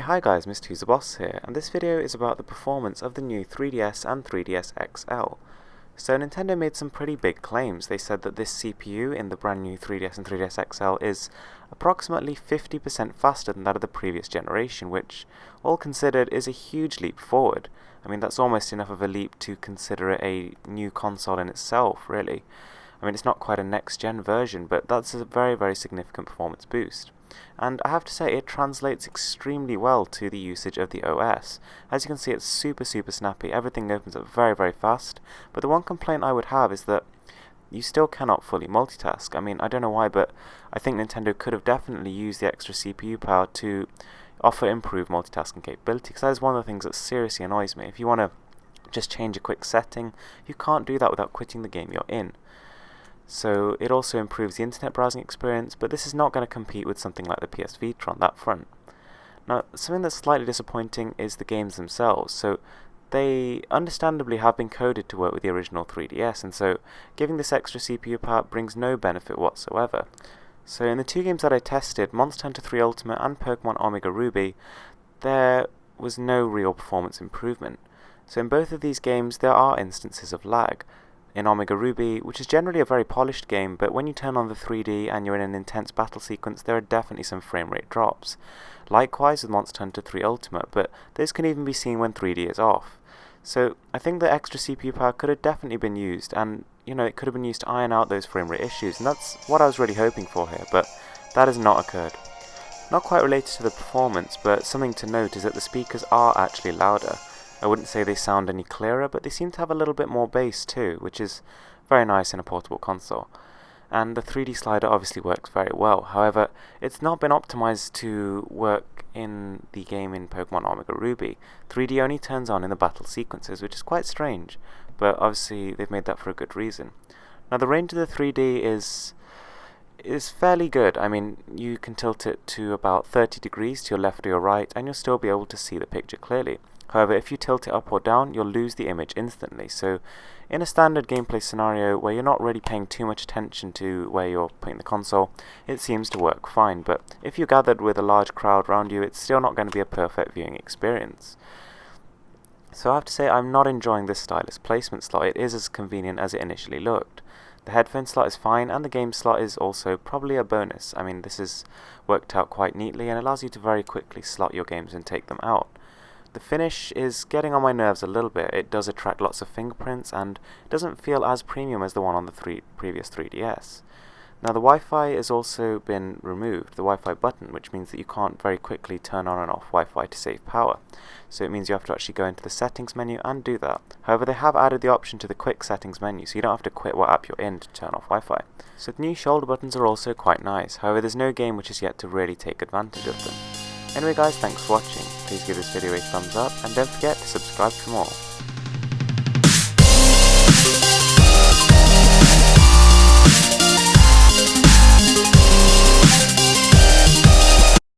Hi guys, Mrwhosetheboss here, and this video is about the performance of the new 3DS and 3DS XL. So Nintendo made some pretty big claims. They said that this CPU in the brand new 3DS and 3DS XL is approximately 50% faster than that of the previous generation, which, all considered, is a huge leap forward. I mean, that's almost enough of a leap to consider it a new console in itself, really. I mean, it's not quite a next-gen version, but that's a very, very significant performance boost. And I have to say, it translates extremely well to the usage of the OS. As you can see, it's super snappy. Everything opens up very, very fast. But the one complaint I would have is that you still cannot fully multitask. I mean, I don't know why, but I think Nintendo could have definitely used the extra CPU power to offer improved multitasking capability, because that is one of the things that seriously annoys me. If you want to just change a quick setting, you can't do that without quitting the game you're in. So it also improves the internet browsing experience, but this is not going to compete with something like the PS Vita on that front. Now, something that's slightly disappointing is the games themselves. So they understandably have been coded to work with the original 3DS, and so giving this extra CPU power brings no benefit whatsoever. So in the two games that I tested, Monster Hunter 3 Ultimate and Pokemon Omega Ruby, there was no real performance improvement. So in both of these games there are instances of lag. In Omega Ruby, which is generally a very polished game, but when you turn on the 3D and you're in an intense battle sequence, there are definitely some frame rate drops. Likewise with Monster Hunter 3 Ultimate, but this can even be seen when 3D is off. So I think the extra CPU power could have definitely been used, and it could have been used to iron out those frame rate issues, and that's what I was really hoping for here, but that has not occurred. Not quite related to the performance, but something to note is that the speakers are actually louder. I wouldn't say they sound any clearer, but they seem to have a little bit more bass too, which is very nice in a portable console. And the 3D slider obviously works very well. However, it's not been optimized to work in the game in Pokemon Omega Ruby. 3D only turns on in the battle sequences, which is quite strange, but obviously they've made that for a good reason. Now the range of the 3D is fairly good. I mean, you can tilt it to about 30 degrees to your left or your right, and you'll still be able to see the picture clearly. However, if you tilt it up or down, you'll lose the image instantly. So in a standard gameplay scenario where you're not really paying too much attention to where you're putting the console, it seems to work fine. But if you're gathered with a large crowd around you, it's still not going to be a perfect viewing experience. So I have to say, I'm not enjoying this stylus placement slot. It is as convenient as it initially looked. The headphone slot is fine, and the game slot is also probably a bonus. I mean, this is worked out quite neatly and allows you to very quickly slot your games and take them out. The finish is getting on my nerves a little bit. It does attract lots of fingerprints and doesn't feel as premium as the one on the previous 3DS. Now the Wi-Fi has also been removed, the Wi-Fi button, which means that you can't very quickly turn on and off Wi-Fi to save power. So it means you have to actually go into the settings menu and do that. However, they have added the option to the quick settings menu, so you don't have to quit what app you're in to turn off Wi-Fi. So the new shoulder buttons are also quite nice. However, there's no game which has yet to really take advantage of them. Anyway guys, thanks for watching. Please give this video a thumbs up and don't forget to subscribe for more.